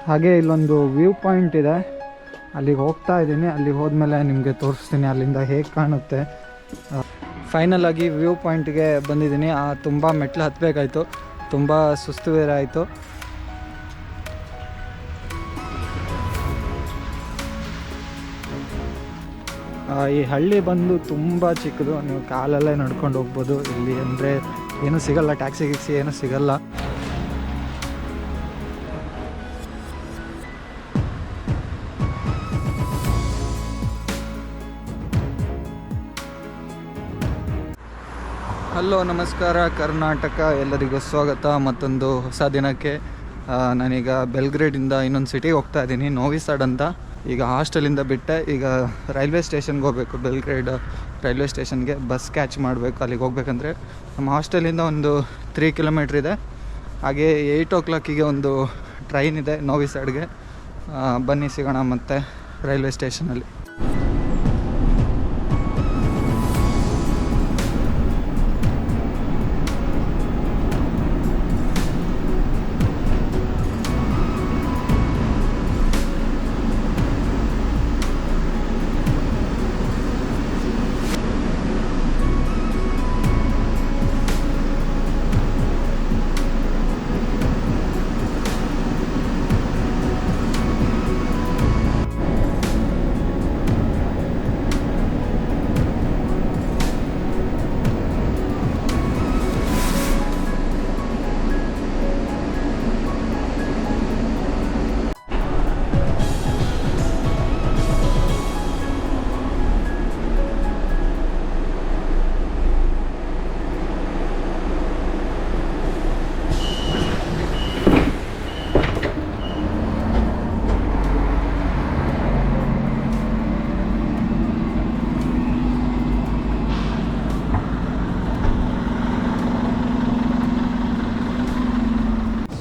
ಹಾಗೆ ಇಲ್ಲೊಂದು view point ಇದೆ, ಅಲ್ಲಿಗೆ ಹೋಗ್ತಾ ಇದ್ದೀನಿ. ಅಲ್ಲಿಗೆ ಹೋದ್ಮೇಲೆ ನಿಮಗೆ ತೋರಿಸ್ತೀನಿ ಅಲ್ಲಿಂದ ಹೇಗೆ ಕಾಣುತ್ತೆ. ಫೈನಲ್ ಆಗಿ ವ್ಯೂ ಪಾಯಿಂಟ್ಗೆ ಬಂದಿದ್ದೀನಿ. ತುಂಬ ಮೆಟ್ಲು ಹತ್ತಬೇಕಾಯ್ತು, ತುಂಬ ಸುಸ್ತು ಬೇರೆ ಆಯಿತು. ಈ ಹಳ್ಳಿ ಬಂದು ತುಂಬ ಚಿಕ್ಕದು, ನೀವು ಕಾಲಲ್ಲೇ ನಡ್ಕೊಂಡು ಹೋಗ್ಬೋದು. ಇಲ್ಲಿ ಅಂದರೆ ಏನೂ ಸಿಗಲ್ಲ, ಟ್ಯಾಕ್ಸಿ ಗಿಕ್ಸಿ ಏನೂ ಸಿಗಲ್ಲ. ಹಲೋ, ನಮಸ್ಕಾರ ಕರ್ನಾಟಕ, ಎಲ್ಲರಿಗೂ ಸ್ವಾಗತ ಮತ್ತೊಂದು ಹೊಸ ದಿನಕ್ಕೆ. ನಾನೀಗ ಬೆಲ್ಗ್ರೇಡಿಂದ ಇನ್ನೊಂದು ಸಿಟಿಗೆ ಹೋಗ್ತಾ ಇದ್ದೀನಿ, ನೋವಿ ಸಾಡ್ ಅಂತ. ಈಗ ಹಾಸ್ಟೆಲಿಂದ ಬಿಟ್ಟೆ, ಈಗ ರೈಲ್ವೆ ಸ್ಟೇಷನ್ಗೆ ಹೋಗಬೇಕು. ಬೆಲ್ಗ್ರೇಡ್ ರೈಲ್ವೆ ಸ್ಟೇಷನ್ಗೆ ಬಸ್ ಕ್ಯಾಚ್ ಮಾಡಬೇಕು. ಅಲ್ಲಿಗೆ ಹೋಗ್ಬೇಕಂದ್ರೆ ನಮ್ಮ ಹಾಸ್ಟೆಲಿಂದ ಒಂದು 3 ಕಿಲೋಮೀಟ್ರ್ ಇದೆ. ಹಾಗೆ 8 o'clock ಒಂದು ಟ್ರೈನ್ ಇದೆ ನೋವಿ ಸಾಡ್ಗೆ. ಬನ್ನಿ ಸಿಗೋಣ ಮತ್ತೆ ರೈಲ್ವೆ ಸ್ಟೇಷನಲ್ಲಿ.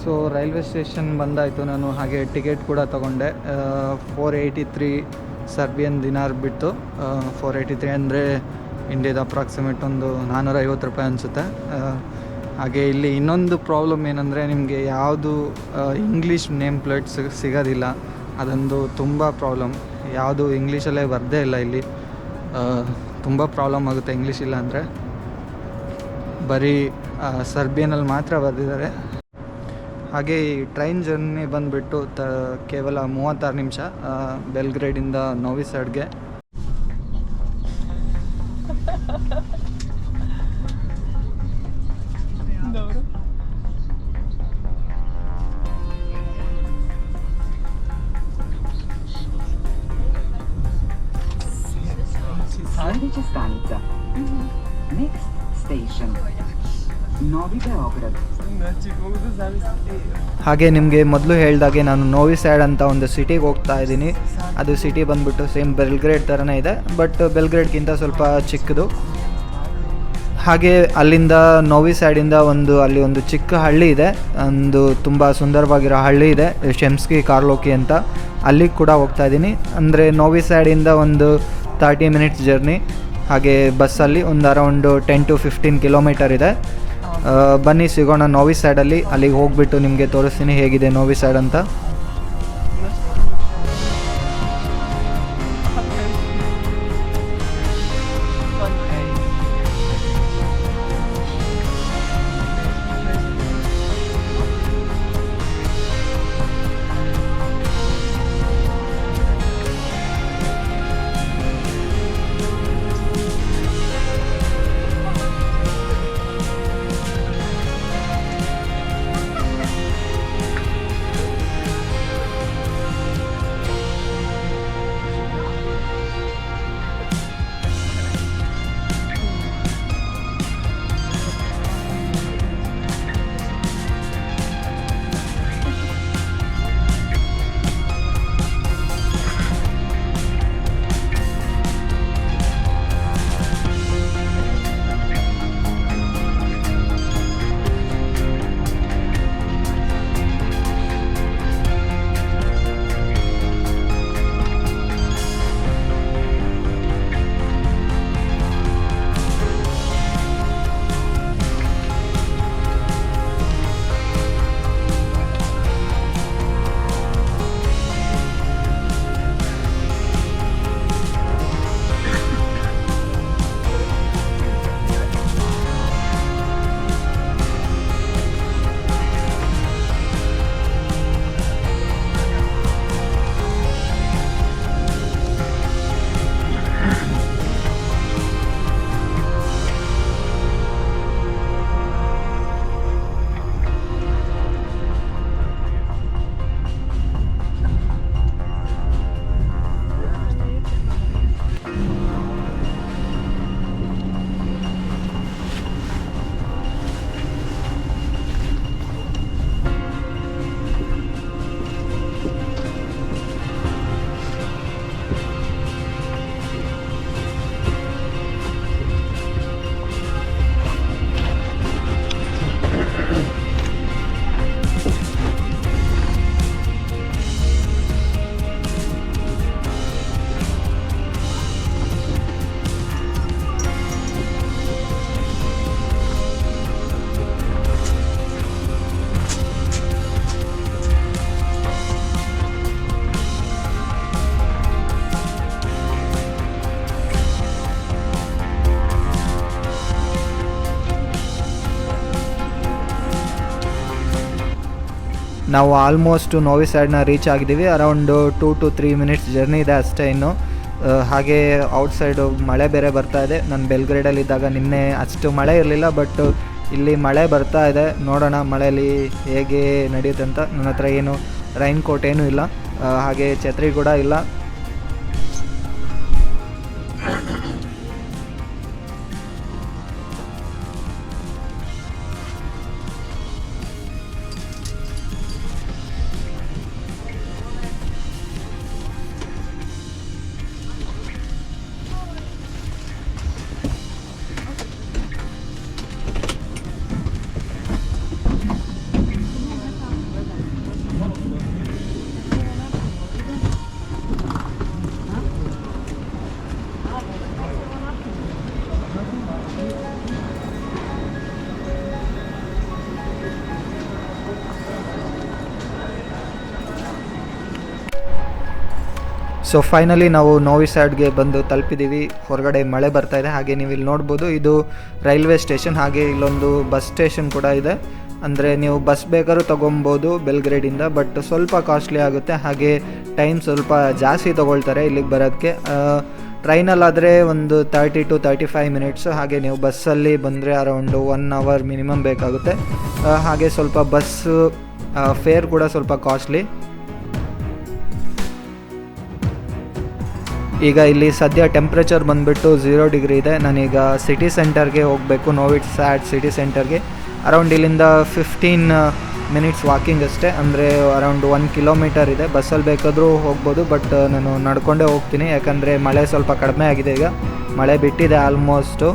ಸೊ ರೈಲ್ವೆ ಸ್ಟೇಷನ್ ಬಂದಾಯಿತು. ನಾನು ಹಾಗೆ ಟಿಕೆಟ್ ಕೂಡ ತೊಗೊಂಡೆ. 483 ಸರ್ಬಿಯನ್ ದಿನಾರ್ ಬಿಟ್ಟು 483 ಅಂದರೆ ಇಂಡಿಯಾದ ಅಪ್ರಾಕ್ಸಿಮೇಟ್ ಒಂದು 450 ರೂಪಾಯಿ ಅನಿಸುತ್ತೆ. ಹಾಗೆ ಇಲ್ಲಿ ಇನ್ನೊಂದು ಪ್ರಾಬ್ಲಮ್ ಏನಂದರೆ, ನಿಮಗೆ ಯಾವುದು ಇಂಗ್ಲೀಷ್ ನೇಮ್ ಪ್ಲೇಟ್ಸ್ ಸಿಗೋದಿಲ್ಲ. ಅದೊಂದು ತುಂಬ ಪ್ರಾಬ್ಲಮ್. ಯಾವುದು ಇಂಗ್ಲೀಷಲ್ಲೇ ಬರದೇ ಇಲ್ಲ ಇಲ್ಲಿ. ತುಂಬ ಪ್ರಾಬ್ಲಮ್ ಆಗುತ್ತೆ ಇಂಗ್ಲೀಷ್ ಇಲ್ಲ ಅಂದರೆ. ಬರೀ ಸರ್ಬಿಯನಲ್ಲಿ ಮಾತ್ರ ಬರೆದಿದ್ದಾರೆ. ಹಾಗೆ ಈ ಟ್ರೈನ್ ಜರ್ನಿ ಬಂದುಬಿಟ್ಟು ಕೇವಲ 36 ನಿಮಿಷ ಬೆಲ್ಗ್ರೇಡಿಂದ ನೋವಿ ಸಾಡ್ಗೆ. Next station Novi Beograd. ಹಾಗೆ ನಿಮಗೆ ಮೊದಲು ಹೇಳಿದಾಗೆ ನಾನು ನೋವಿ ಸ್ಯಾಡ್ ಅಂತ ಒಂದು ಸಿಟಿಗೆ ಹೋಗ್ತಾ ಇದ್ದೀನಿ. ಅದು ಸಿಟಿ ಬಂದುಬಿಟ್ಟು ಸೇಮ್ ಬೆಲ್ಗ್ರೇಡ್ ಥರನೇ ಇದೆ, ಬಟ್ ಬೆಲ್ಗ್ರೇಡ್ಗಿಂತ ಸ್ವಲ್ಪ ಚಿಕ್ಕದು. ಹಾಗೆ ಅಲ್ಲಿಂದ ನೋವಿ ಸ್ಯಾಡಿಂದ ಅಲ್ಲಿ ಒಂದು ಚಿಕ್ಕ ಹಳ್ಳಿ ಇದೆ, ಒಂದು ತುಂಬ ಸುಂದರವಾಗಿರೋ ಹಳ್ಳಿ ಇದೆ, ಶೆಮ್ಸ್ಕಿ ಕಾರ್ಲೋಕಿ ಅಂತ. ಅಲ್ಲಿಗೆ ಕೂಡ ಹೋಗ್ತಾ ಇದ್ದೀನಿ. ಅಂದರೆ ನೋವಿ ಸ್ಯಾಡಿಂದ ಒಂದು 30 minutes ಜರ್ನಿ. ಹಾಗೆ ಬಸ್ಸಲ್ಲಿ ಒಂದು ಅರೌಂಡು 10 to 15 ಕಿಲೋಮೀಟರ್ ಇದೆ. ಬನ್ನಿ ಸಿಗೋಣ ನೋವಿ ಸ್ಯಾಡಲ್ಲಿ. ಅಲ್ಲಿಗೆ ಹೋಗ್ಬಿಟ್ಟು ನಿಮಗೆ ತೋರಿಸ್ತೀನಿ ಹೇಗಿದೆ ನೋವಿ ಸ್ಯಾಡ್ ಅಂತ. ನಾವು ಆಲ್ಮೋಸ್ಟ್ ನೋವಿ ಸೈಡ್ನ ರೀಚ್ ಆಗಿದ್ದೀವಿ. ಅರೌಂಡ್ 2 to 3 ಮಿನಿಟ್ಸ್ ಜರ್ನಿ ಇದೆ ಅಷ್ಟೇ ಇನ್ನು. ಹಾಗೆ ಔಟ್ಸೈಡು ಮಳೆ ಬೇರೆ ಬರ್ತಾ ಇದೆ. ನಾನು ಬೆಲ್ಗ್ರೇಡಲ್ಲಿದ್ದಾಗ ನಿನ್ನೆ ಅಷ್ಟು ಮಳೆ ಇರಲಿಲ್ಲ, ಬಟ್ ಇಲ್ಲಿ ಮಳೆ ಬರ್ತಾ ಇದೆ. ನೋಡೋಣ ಮಳೆಯಲ್ಲಿ ಹೇಗೆ ನಡೆಯುತ್ತೆ ಅಂತ. ನನ್ನ ಹತ್ರ ಏನು ರೈನ್ ಕೋಟ್ ಏನೂ ಇಲ್ಲ, ಹಾಗೆ ಛತ್ರಿ ಕೂಡ ಇಲ್ಲ. ಸೊ ಫೈನಲಿ ನಾವು ನೋವಿ ಸೈಡ್ಗೆ ಬಂದು ತಲುಪಿದ್ದೀವಿ. ಹೊರಗಡೆ ಮಳೆ ಬರ್ತಾ ಇದೆ. ಹಾಗೆ ನೀವು ಇಲ್ಲಿ ನೋಡ್ಬೋದು, ಇದು ರೈಲ್ವೆ ಸ್ಟೇಷನ್. ಹಾಗೆ ಇಲ್ಲೊಂದು ಬಸ್ ಸ್ಟೇಷನ್ ಕೂಡ ಇದೆ. ಅಂದರೆ ನೀವು ಬಸ್ ಬೇಕಾದ್ರೂ ತೊಗೊಬೋದು ಬೆಲ್ಗ್ರೇಡಿಂದ, ಬಟ್ ಸ್ವಲ್ಪ ಕಾಸ್ಟ್ಲಿ ಆಗುತ್ತೆ. ಹಾಗೆ ಟೈಮ್ ಸ್ವಲ್ಪ ಜಾಸ್ತಿ ತೊಗೊಳ್ತಾರೆ ಇಲ್ಲಿಗೆ ಬರೋದಕ್ಕೆ. ಟ್ರೈನಲ್ಲಾದರೆ ಒಂದು 30 to 35 ಮಿನಿಟ್ಸು. ಹಾಗೆ ನೀವು ಬಸ್ಸಲ್ಲಿ ಬಂದರೆ ಅರೌಂಡು 1 hour ಮಿನಿಮಮ್ ಬೇಕಾಗುತ್ತೆ. ಹಾಗೆ ಸ್ವಲ್ಪ ಬಸ್ಸು ಫೇರ್ ಕೂಡ ಸ್ವಲ್ಪ ಕಾಸ್ಟ್ಲಿ. ಈಗ ಇಲ್ಲಿ ಸದ್ಯ ಟೆಂಪ್ರೇಚರ್ ಬಂದುಬಿಟ್ಟು 0 ಡಿಗ್ರಿ ಇದೆ. ನಾನೀಗ ಸಿಟಿ ಸೆಂಟರ್ಗೆ ಹೋಗಬೇಕು, ನೋವಿ ಸ್ಯಾಡ್ ಸಿಟಿ ಸೆಂಟರ್ಗೆ. ಅರೌಂಡ್ ಇಲ್ಲಿಂದ 15 ಮಿನಿಟ್ಸ್ ವಾಕಿಂಗ್ ಅಷ್ಟೇ, ಅಂದರೆ ಅರೌಂಡ್ 1 ಕಿಲೋಮೀಟರ್ ಇದೆ. ಬಸ್ಸಲ್ಲಿ ಬೇಕಾದರೂ ಹೋಗ್ಬೋದು, ಬಟ್ ನಾನು ನಡ್ಕೊಂಡೇ ಹೋಗ್ತೀನಿ, ಯಾಕಂದರೆ ಮಳೆ ಸ್ವಲ್ಪ ಕಡಿಮೆ ಆಗಿದೆ. ಈಗ ಮಳೆ ಬಿಟ್ಟಿದೆ ಆಲ್ಮೋಸ್ಟು.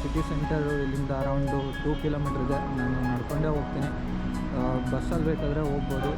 ಸಿಟಿ ಸೆಂಟರು ಇಲ್ಲಿಂದ ಅರೌಂಡು 2 ಕಿಲೋಮೀಟ್ರ್ ಇದೆ. ನಾನು ನಡ್ಕೊಂಡೇ ಹೋಗ್ತೀನಿ. ಬಸ್ಸಲ್ಲಿ ಬೇಕಾದರೆ ಹೋಗ್ಬೋದು.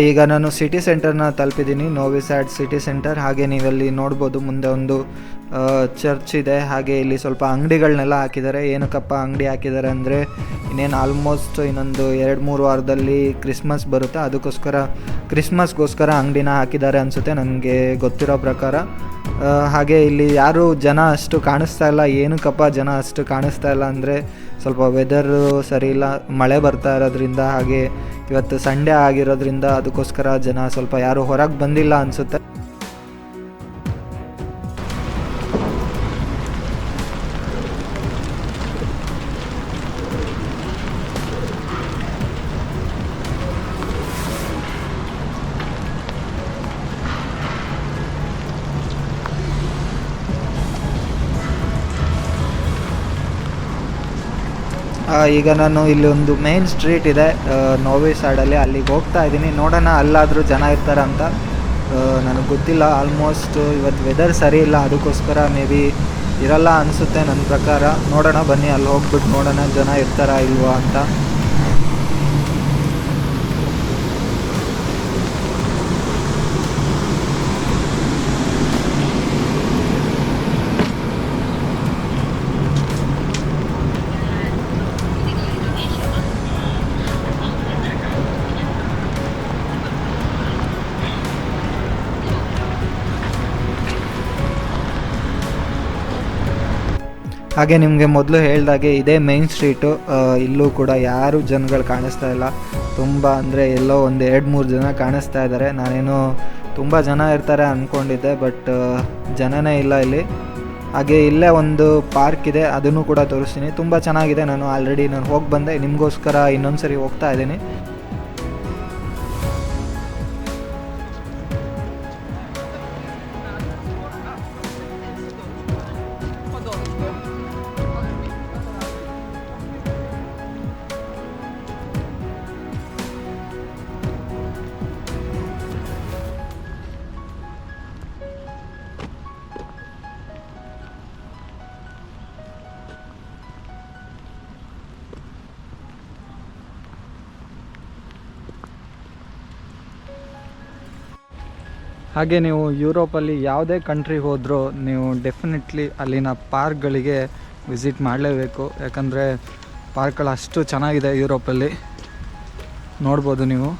ಈಗ ನಾನು ಸಿಟಿ ಸೆಂಟರ್ನ ತಲುಪಿದ್ದೀನಿ, ನೋವಿ ಸ್ಯಾಡ್ ಸಿಟಿ ಸೆಂಟರ್. ಹಾಗೆ ನೀವಲ್ಲಿ ನೋಡ್ಬೋದು, ಮುಂದೆ ಒಂದು ಚರ್ಚ್ ಇದೆ. ಹಾಗೆ ಇಲ್ಲಿ ಸ್ವಲ್ಪ ಅಂಗಡಿಗಳನ್ನೆಲ್ಲ ಹಾಕಿದ್ದಾರೆ. ಏನಕ್ಕಪ್ಪ ಅಂಗಡಿ ಹಾಕಿದ್ದಾರೆ ಅಂದರೆ, ಇನ್ನೇನು ಆಲ್ಮೋಸ್ಟ್ ಇನ್ನೊಂದು 2-3 ವಾರದಲ್ಲಿ ಕ್ರಿಸ್ಮಸ್ ಬರುತ್ತೆ, ಅದಕ್ಕೋಸ್ಕರ ಕ್ರಿಸ್ಮಸ್ಗೋಸ್ಕರ ಅಂಗಡಿನ ಹಾಕಿದ್ದಾರೆ ಅನಿಸುತ್ತೆ ನನಗೆ ಗೊತ್ತಿರೋ ಪ್ರಕಾರ. ಹಾಗೆ ಇಲ್ಲಿ ಯಾರು ಜನ ಅಷ್ಟು ಕಾಣಿಸ್ತಾ ಇಲ್ಲ. ಏನಕ್ಕಪ್ಪ ಜನ ಅಷ್ಟು ಕಾಣಿಸ್ತಾ ಇಲ್ಲ ಅಂದರೆ, ಸ್ವಲ್ಪ ವೆದರು ಸರಿ ಇಲ್ಲ, ಮಳೆ ಬರ್ತಾ ಇರೋದ್ರಿಂದ, ಹಾಗೆ ಇವತ್ತು ಸಂಡೇ ಆಗಿರೋದ್ರಿಂದ ಅದಕ್ಕೋಸ್ಕರ ಜನ ಸ್ವಲ್ಪ ಯಾರು ಹೊರಗೆ ಬಂದಿಲ್ಲ ಅನಿಸುತ್ತೆ. ಈಗ ನಾನು ಇಲ್ಲಿ ಒಂದು ಮೇನ್ ಸ್ಟ್ರೀಟ್ ಇದೆ ನೋವಿ ಸೈಡಲ್ಲಿ, ಅಲ್ಲಿಗೆ ಹೋಗ್ತಾ ಇದ್ದೀನಿ. ನೋಡೋಣ ಅಲ್ಲಾದರೂ ಜನ ಇರ್ತಾರೆ ಅಂತ. ನನಗೆ ಗೊತ್ತಿಲ್ಲ. ಆಲ್ಮೋಸ್ಟ್ ಇವತ್ತು ವೆದರ್ ಸರಿ ಇಲ್ಲ, ಅದಕ್ಕೋಸ್ಕರ ಮೇ ಬಿ ಇರಲ್ಲ ಅನಿಸುತ್ತೆ ನನ್ನ ಪ್ರಕಾರ. ನೋಡೋಣ ಬನ್ನಿ, ಅಲ್ಲಿ ಹೋಗ್ಬಿಟ್ಟು ನೋಡೋಣ ಜನ ಇರ್ತಾರಾ ಇಲ್ವಾ ಅಂತ. ಹಾಗೆ ನಿಮಗೆ ಮೊದಲು ಹೇಳ್ದಾಗೆ ಇದೇ ಮೇನ್ ಸ್ಟ್ರೀಟು. ಇಲ್ಲೂ ಕೂಡ ಯಾರು ಜನಗಳು ಕಾಣಿಸ್ತಾ ಇಲ್ಲ. ತುಂಬ ಅಂದರೆ ಎಲ್ಲೋ ಒಂದು 2-3 ಜನ ಕಾಣಿಸ್ತಾ ಇದ್ದಾರೆ. ನಾನೇನು ತುಂಬ ಜನ ಇರ್ತಾರೆ ಅಂದ್ಕೊಂಡಿದ್ದೆ, ಬಟ್ ಜನನೇ ಇಲ್ಲ ಇಲ್ಲಿ. ಹಾಗೆ ಇಲ್ಲೇ ಒಂದು ಪಾರ್ಕ್ ಇದೆ, ಅದನ್ನು ಕೂಡ ತೋರಿಸ್ತೀನಿ. ತುಂಬ ಚೆನ್ನಾಗಿದೆ. ನಾನು ಆಲ್ರೆಡಿ ಹೋಗಿ ಬಂದೆ, ನಿಮಗೋಸ್ಕರ ಇನ್ನೊಂದು ಸರಿ ಹೋಗ್ತಾ ಇದ್ದೀನಿ. ಹಾಗೆ ನೀವು ಯುರೋಪಲ್ಲಿ ಯಾವುದೇ ಕಂಟ್ರಿಗೆ ಹೋದರೂ ನೀವು ಡೆಫಿನೆಟ್ಲಿ ಅಲ್ಲಿನ ಪಾರ್ಕ್ಗಳಿಗೆ ವಿಸಿಟ್ ಮಾಡಲೇಬೇಕು. ಯಾಕಂದರೆ ಪಾರ್ಕ್ಗಳು ಅಷ್ಟು ಚೆನ್ನಾಗಿದೆ ಯುರೋಪಲ್ಲಿ, ನೋಡ್ಬೋದು ನೀವು.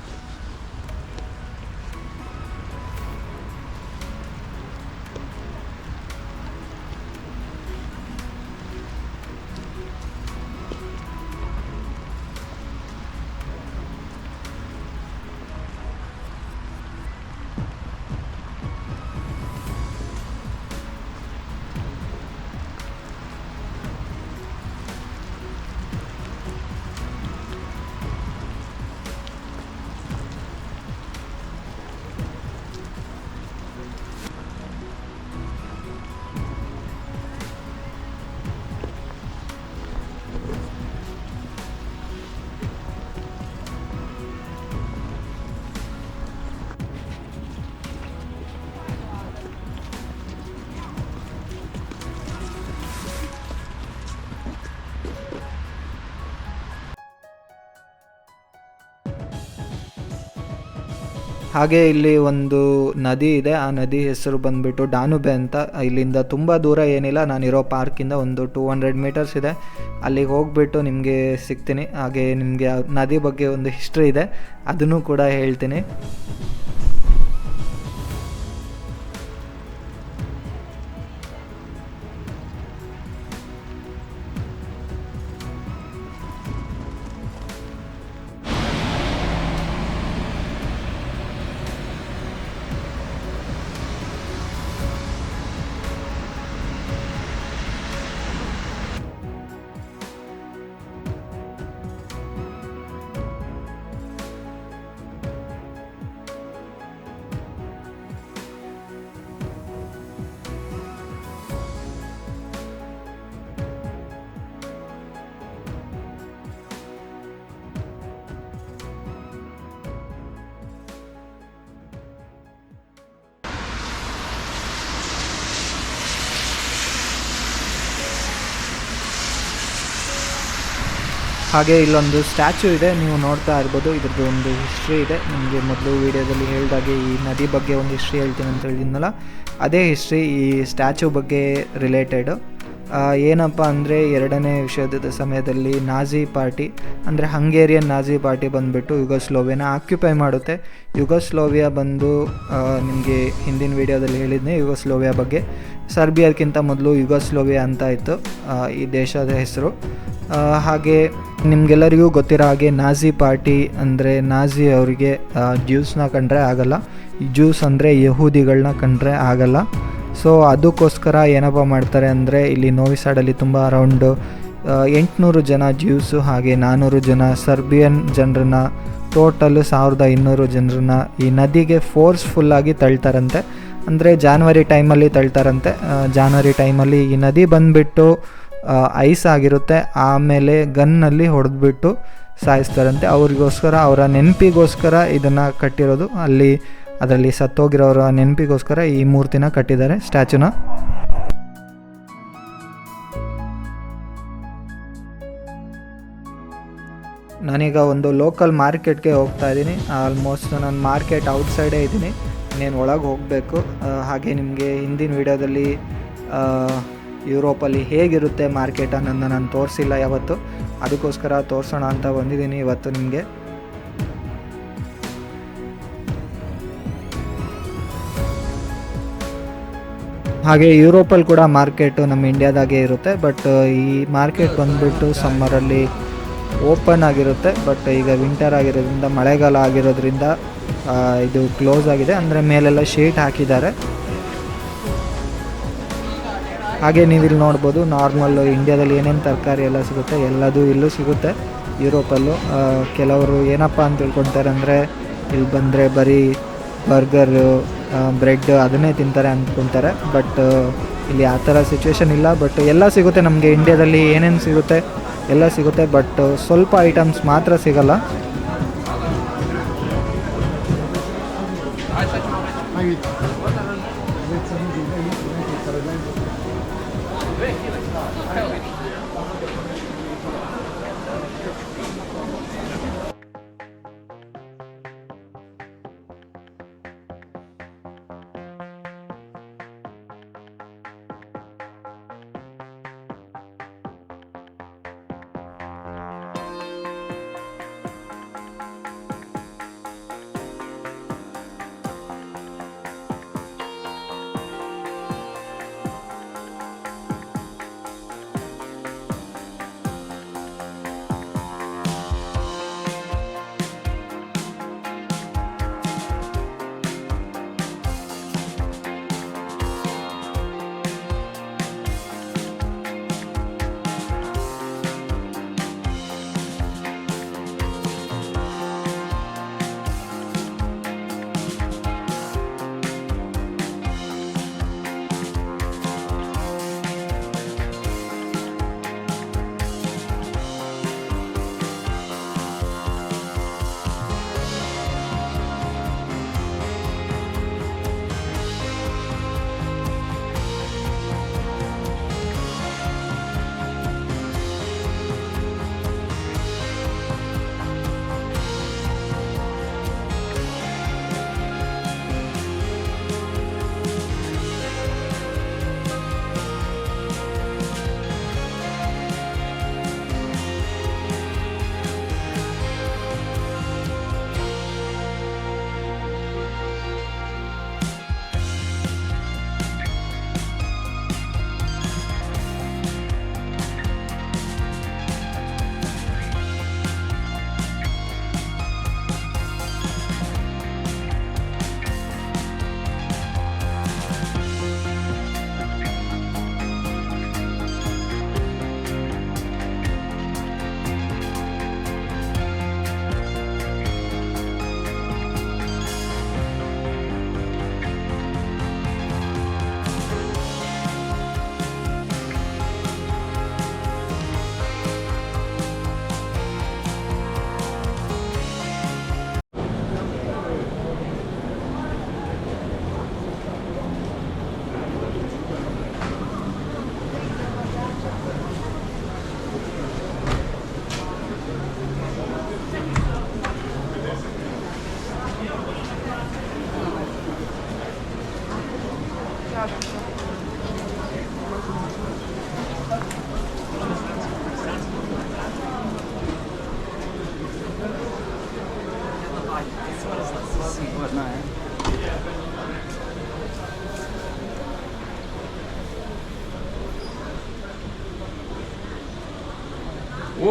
ಹಾಗೆ ಇಲ್ಲಿ ಒಂದು ನದಿ ಇದೆ, ಆ ನದಿ ಹೆಸರು ಬಂದುಬಿಟ್ಟು ಡಾನುಬೆ ಅಂತ. ಇಲ್ಲಿಂದ ತುಂಬ ದೂರ ಏನಿಲ್ಲ, ನಾನಿರೋ ಪಾರ್ಕಿಂದ ಒಂದು 200 ಮೀಟರ್ಸ್ ಇದೆ. ಅಲ್ಲಿಗೆ ಹೋಗ್ಬಿಟ್ಟು ನಿಮಗೆ ಸಿಗ್ತೀನಿ. ಹಾಗೆ ನಿಮಗೆ ನದಿ ಬಗ್ಗೆ ಒಂದು ಹಿಸ್ಟ್ರಿ ಇದೆ, ಅದನ್ನು ಕೂಡ ಹೇಳ್ತೀನಿ. ಹಾಗೆ ಇಲ್ಲೊಂದು ಸ್ಟ್ಯಾಚ್ಯೂ ಇದೆ, ನೀವು ನೋಡ್ತಾ ಇರ್ಬೋದು. ಇದ್ರದ್ದು ಒಂದು ಹಿಸ್ಟ್ರಿ ಇದೆ. ನಿಮಗೆ ಮೊದಲು ವೀಡಿಯೋದಲ್ಲಿ ಹೇಳಿದಾಗೆ ಈ ನದಿ ಬಗ್ಗೆ ಒಂದು ಹಿಸ್ಟ್ರಿ ಹೇಳ್ತೀನಿ ಅಂತ ಹೇಳಿದ್ನಲ್ಲ, ಅದೇ ಹಿಸ್ಟ್ರಿ ಈ ಸ್ಟ್ಯಾಚ್ಯೂ ಬಗ್ಗೆ ರಿಲೇಟೆಡು. ಏನಪ್ಪ ಅಂದರೆ 2ನೇ ವಿಶ್ವಯುದ್ಧದ ಸಮಯದಲ್ಲಿ ನಾಜಿ ಪಾರ್ಟಿ ಅಂದರೆ ಹಂಗೇರಿಯನ್ ನಾಜಿ ಪಾರ್ಟಿ ಬಂದುಬಿಟ್ಟು ಯುಗೋಸ್ಲೋವಿಯಾನ ಆಕ್ಯುಪೈ ಮಾಡುತ್ತೆ. ಯುಗೋಸ್ಲೋವಿಯಾ ಬಂದು ನಿಮಗೆ ಹಿಂದಿನ ವೀಡಿಯೋದಲ್ಲಿ ಹೇಳಿದ್ದೆ ಯುಗೋಸ್ಲೋವಿಯಾ ಬಗ್ಗೆ. ಸರ್ಬಿಯಾಕ್ಕಿಂತ ಮೊದಲು ಯುಗೋಸ್ಲೋವಿಯಾ ಅಂತ ಇತ್ತು ಈ ದೇಶದ ಹೆಸರು. ಹಾಗೆ ನಿಮಗೆಲ್ಲರಿಗೂ ಗೊತ್ತಿರೋ ಹಾಗೆ ನಾಜಿ ಪಾರ್ಟಿ ಅಂದರೆ ನಾಜಿ ಅವರಿಗೆ ಜ್ಯೂಸ್ನ ಕಂಡ್ರೆ ಆಗಲ್ಲ, ಜ್ಯೂಸ್ ಅಂದರೆ ಯಹೂದಿಗಳನ್ನ ಕಂಡ್ರೆ ಆಗಲ್ಲ. ಸೊ ಅದಕ್ಕೋಸ್ಕರ ಏನಪ್ಪ ಮಾಡ್ತಾರೆ ಅಂದರೆ ಇಲ್ಲಿ ನೋವಿ ಸೈಡಲ್ಲಿ ತುಂಬ ಅರೌಂಡು 800 ಜನ ಜ್ಯೂಸು ಹಾಗೆ 400 ಜನ ಸರ್ಬಿಯನ್ ಜನರನ್ನ, ಟೋಟಲು 1200 ಜನರನ್ನ ಈ ನದಿಗೆ ಫೋರ್ಸ್ಫುಲ್ಲಾಗಿ ತಳ್ತಾರಂತೆ. ಅಂದರೆ ಜಾನ್ವರಿ ಟೈಮಲ್ಲಿ ತಳ್ತಾರಂತೆ. ಜಾನ್ವರಿ ಟೈಮಲ್ಲಿ ಈ ನದಿ ಬಂದುಬಿಟ್ಟು ಐಸ್ ಆಗಿರುತ್ತೆ, ಆಮೇಲೆ ಗನ್ನಲ್ಲಿ ಹೊಡೆದ್ಬಿಟ್ಟು ಸಾಯಿಸ್ತಾರಂತೆ. ಅವ್ರಿಗೋಸ್ಕರ, ಅವರ ನೆನಪಿಗೋಸ್ಕರ ಇದನ್ನು ಕಟ್ಟಿರೋದು. ಅದರಲ್ಲಿ ಸತ್ತೋಗಿರೋರ ನೆನಪಿಗೋಸ್ಕರ ಈ ಮೂರ್ತಿನ ಕಟ್ಟಿದ್ದಾರೆ, ಸ್ಟ್ಯಾಚುನ. ನಾನೀಗ ಒಂದು ಲೋಕಲ್ ಮಾರ್ಕೆಟ್ಗೆ ಹೋಗ್ತಾ ಇದ್ದೀನಿ. ಆಲ್ಮೋಸ್ಟ್ ನಾನು ಮಾರ್ಕೆಟ್ ಔಟ್ಸೈಡೇ ಇದ್ದೀನಿ, ಇನ್ನೇನು ಒಳಗೆ ಹೋಗಬೇಕು. ಹಾಗೆ ನಿಮಗೆ ಹಿಂದಿನ ವೀಡಿಯೋದಲ್ಲಿ ಯುರೋಪಲ್ಲಿ ಹೇಗಿರುತ್ತೆ ಮಾರ್ಕೆಟ್ ಅನ್ನೋದನ್ನ ನಾನು ತೋರಿಸಿಲ್ಲ ಯಾವತ್ತು, ಅದಕ್ಕೋಸ್ಕರ ತೋರಿಸೋಣ ಅಂತ ಬಂದಿದ್ದೀನಿ ಇವತ್ತು ನಿಮಗೆ. ಹಾಗೆ ಯುರೋಪಲ್ಲಿ ಕೂಡ ಮಾರ್ಕೆಟು ನಮ್ಮ ಇಂಡಿಯಾದಾಗೆ ಇರುತ್ತೆ, ಬಟ್ ಈ ಮಾರ್ಕೆಟ್ ಬಂದುಬಿಟ್ಟು ಸಮ್ಮರಲ್ಲಿ ಓಪನ್ ಆಗಿರುತ್ತೆ. ಬಟ್ ಈಗ ವಿಂಟರ್ ಆಗಿರೋದ್ರಿಂದ, ಮಳೆಗಾಲ ಆಗಿರೋದ್ರಿಂದ ಇದು ಕ್ಲೋಸ್ ಆಗಿದೆ, ಅಂದರೆ ಮೇಲೆಲ್ಲ ಶೀಟ್ ಹಾಕಿದ್ದಾರೆ. ಹಾಗೆ ನೀವಿಲ್ಲಿ ನೋಡ್ಬೋದು, ನಾರ್ಮಲ್ಲು ಇಂಡಿಯಾದಲ್ಲಿ ಏನೇನು ತರಕಾರಿ ಎಲ್ಲ ಸಿಗುತ್ತೆ ಎಲ್ಲದೂ ಇಲ್ಲೂ ಸಿಗುತ್ತೆ ಯುರೋಪಲ್ಲೂ. ಕೆಲವರು ಏನಪ್ಪ ಅಂತ ತಿಳ್ಕೊಳ್ತಾರೆ ಅಂದರೆ, ಇಲ್ಲಿ ಬಂದರೆ ಬರೀ ಬರ್ಗರು, ಬ್ರೆಡ್ ಅದನ್ನೇ ತಿಂತಾರೆ ಅಂದ್ಕೊತಾರೆ. ಬಟ್ ಇಲ್ಲಿ ಆ ಥರ ಸಿಚುವೇಶನ್ ಇಲ್ಲ. ಬಟ್ ಎಲ್ಲ ಸಿಗುತ್ತೆ, ನಮಗೆ ಇಂಡಿಯಾದಲ್ಲಿ ಏನೇನು ಸಿಗುತ್ತೆ ಎಲ್ಲ ಸಿಗುತ್ತೆ, ಬಟ್ ಸ್ವಲ್ಪ ಐಟಮ್ಸ್ ಮಾತ್ರ ಸಿಗಲ್ಲ.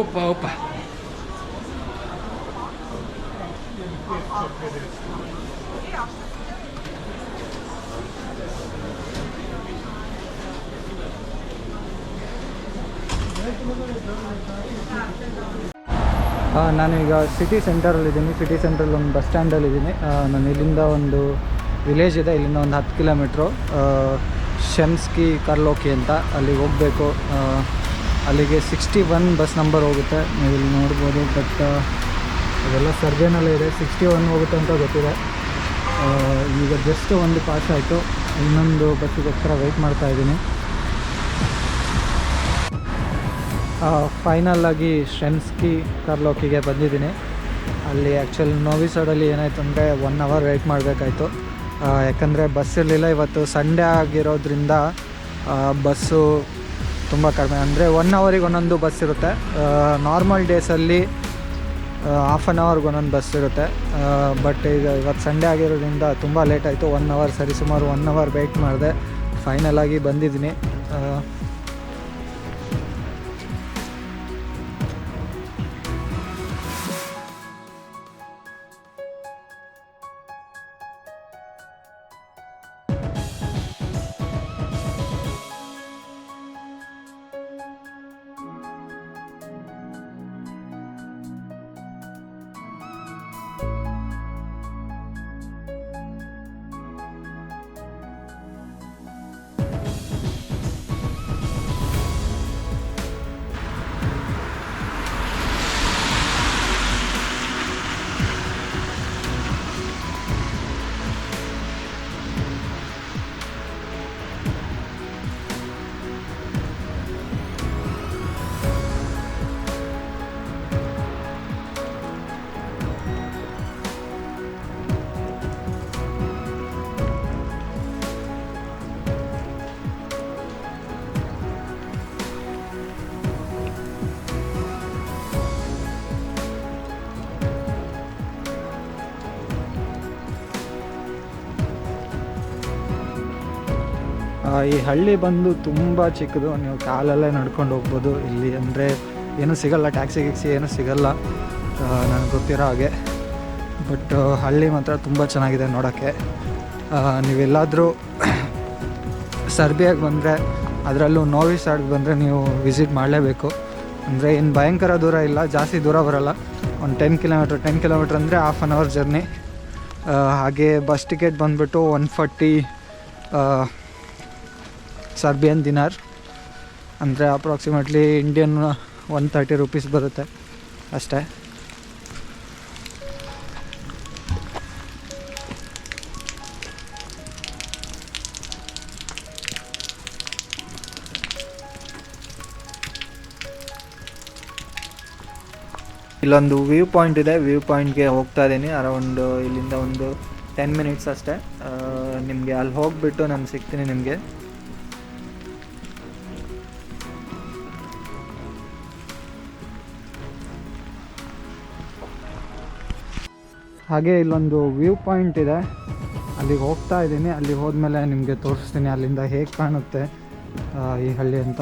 Opa, opa. ನಾನು ಈಗ ಸಿಟಿ ಸೆಂಟರಲ್ಲಿದ್ದೀನಿ. ಸಿಟಿ ಸೆಂಟ್ರಲ್ಲಿ ಒಂದು ಬಸ್ ಸ್ಟ್ಯಾಂಡಲ್ಲಿದ್ದೀನಿ. ನಾನು ಇಲ್ಲಿಂದ ಒಂದು ವಿಲೇಜ್ ಇದೆ, ಇಲ್ಲಿಂದ ಒಂದು 10 ಕಿಲೋಮೀಟ್ರು, ಶೆಮ್ಸ್ಕಿ ಕರ್ಲೋಕಿ ಅಂತ, ಅಲ್ಲಿಗೆ ಹೋಗಬೇಕು. ಅಲ್ಲಿಗೆ 61 ಬಸ್ ನಂಬರ್ ಹೋಗುತ್ತೆ, ನೀವು ಇಲ್ಲಿ ನೋಡ್ಬೋದು. ಬಟ್ ಅದೆಲ್ಲ ಸರ್ವೇನಲ್ಲೇ ಇದೆ, 61 ಹೋಗುತ್ತೆ ಅಂತ ಗೊತ್ತಿದೆ. ಈಗ ಜಸ್ಟ್ ಒಂದು ಪಾಸ್ ಆಯಿತು, ಇನ್ನೊಂದು ಬಸ್ಸಿಗೋಸ್ಕರ ವೆಯ್ಟ್ ಮಾಡ್ತಾಯಿದ್ದೀನಿ. ಫೈನಲ್ಲಾಗಿ ಶ್ರೆಮ್ಸ್ಕಿ ಕಾರ್ಲೋಕಿಗೆ ಬಂದಿದ್ದೀನಿ. ಅಲ್ಲಿ ಆ್ಯಕ್ಚುಲಿ ನೋವಿ ಸೈಡಲ್ಲಿ ಏನಾಯಿತು ಅಂದರೆ 1 ಅವರ್ ವೆಯ್ಟ್ ಮಾಡಬೇಕಾಯ್ತು. ಯಾಕಂದರೆ ಬಸ್ ಇರಲಿಲ್ಲ. ಇವತ್ತು ಸಂಡೇ ಆಗಿರೋದ್ರಿಂದ ಬಸ್ಸು ತುಂಬ ಕಡಿಮೆ, ಅಂದರೆ 1 ಅವರಿಗೆ ಒಂದೊಂದು ಬಸ್ ಇರುತ್ತೆ. ನಾರ್ಮಲ್ ಡೇಸಲ್ಲಿ ಹಾಫ್ ಆನ್ ಅವರ್ಗೆ ಒಂದೊಂದು ಬಸ್ ಇರುತ್ತೆ. ಬಟ್ ಈಗ ಇವತ್ತು ಸಂಡೇ ಆಗಿರೋದ್ರಿಂದ ತುಂಬ ಲೇಟ್ ಆಯಿತು. 1 ಅವರ್ ಸರಿ ಸುಮಾರು 1 ಅವರ್ ವೆಯ್ಟ್ ಮಾಡಿದೆ. ಫೈನಲಾಗಿ ಬಂದಿದ್ದೀನಿ. ಈ ಹಳ್ಳಿ ಬಂದು ತುಂಬ ಚಿಕ್ಕದು, ನೀವು ಕಾಲಲ್ಲೇ ನಡ್ಕೊಂಡು ಹೋಗ್ಬೋದು. ಇಲ್ಲಿ ಅಂದರೆ ಏನೂ ಸಿಗಲ್ಲ, ಟ್ಯಾಕ್ಸಿ ಗಿಕ್ಸಿ ಏನೂ ಸಿಗಲ್ಲ ನನಗೆ ಗೊತ್ತಿರೋ ಹಾಗೆ. ಬಟ್ ಹಳ್ಳಿ ಮಾತ್ರ ತುಂಬ ಚೆನ್ನಾಗಿದೆ ನೋಡೋಕ್ಕೆ. ನೀವೆಲ್ಲಾದರೂ ಸರ್ಬಿಯಾಗೆ ಬಂದರೆ, ಅದರಲ್ಲೂ ನೋವಿ ಸೈಡ್ಗೆ ಬಂದರೆ ನೀವು ವಿಸಿಟ್ ಮಾಡಲೇಬೇಕು. ಅಂದರೆ ಏನು ಭಯಂಕರ ದೂರ ಇಲ್ಲ, ಜಾಸ್ತಿ ದೂರ ಬರೋಲ್ಲ. ಒಂದು 10 ಕಿಲೋಮೀಟ್ರ್ ಅಂದರೆ ಹಾಫ್ ಆನ್ ಅವರ್ ಜರ್ನಿ. ಹಾಗೆ ಬಸ್ ಟಿಕೆಟ್ ಬಂದುಬಿಟ್ಟು 140 ಸರ್ಬಿಯನ್ ದಿನಾರ್, ಅಂದರೆ ಅಪ್ರಾಕ್ಸಿಮೇಟ್ಲಿ ಇಂಡಿಯನ್ 130 ರೂಪೀಸ್ ಬರುತ್ತೆ ಅಷ್ಟೇ. ಇಲ್ಲೊಂದು ವ್ಯೂ ಪಾಯಿಂಟ್ ಇದೆ, ವ್ಯೂ ಪಾಯಿಂಟ್ಗೆ ಹೋಗ್ತಾ ಇದ್ದೀನಿ. ಅರೌಂಡ್ ಇಲ್ಲಿಂದ ಒಂದು 10 ಮಿನಿಟ್ಸ್ ಅಷ್ಟೇ. ನಿಮಗೆ ಅಲ್ಲಿ ಹೋಗಿಬಿಟ್ಟು ನಾನು ಸಿಗ್ತೀನಿ ನಿಮಗೆ. ಹಾಗೆ ಇಲ್ಲೊಂದು ವ್ಯೂ ಪಾಯಿಂಟ್ ಇದೆ, ಅಲ್ಲಿಗೆ ಹೋಗ್ತಾ ಇದ್ದೀನಿ. ಅಲ್ಲಿಗೆ ಹೋದ್ಮೇಲೆ ನಿಮಗೆ ತೋರಿಸ್ತೀನಿ ಅಲ್ಲಿಂದ ಹೇಗೆ ಕಾಣುತ್ತೆ ಈ ಹಳ್ಳಿ ಅಂತ.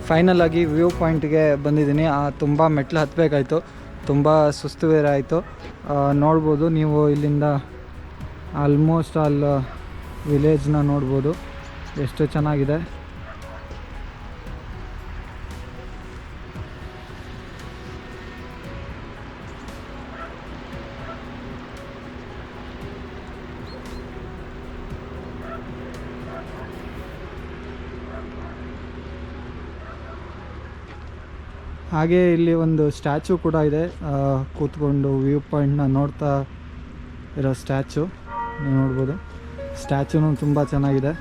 ಫೈನಲಾಗಿ ವ್ಯೂ ಪಾಯಿಂಟ್ಗೆ ಬಂದಿದ್ದೀನಿ. ತುಂಬ ಮೆಟ್ಲು ಹತ್ತಬೇಕಾಯ್ತು, ತುಂಬ ಸುಸ್ತು ಬೇರೆ ಆಯಿತು. ನೋಡ್ಬೋದು ನೀವು ಇಲ್ಲಿಂದ ಆಲ್ಮೋಸ್ಟ್ ವಿಲೇಜ್ನ ನೋಡ್ಬೋದು, ಎಷ್ಟು ಚೆನ್ನಾಗಿದೆ. ಹಾಗೆ ಇಲ್ಲಿ ಒಂದು ಸ್ಟ್ಯಾಚು ಕೂಡ ಇದೆ, ಕೂತ್ಕೊಂಡು ವ್ಯೂ ಪಾಯಿಂಟ್ನ ನೋಡ್ತಾ ಇರೋ ಸ್ಟ್ಯಾಚು ನೋಡ್ಬೋದು. ಸ್ಟ್ಯಾಚುನು ತುಂಬ ಚೆನ್ನಾಗಿದೆ.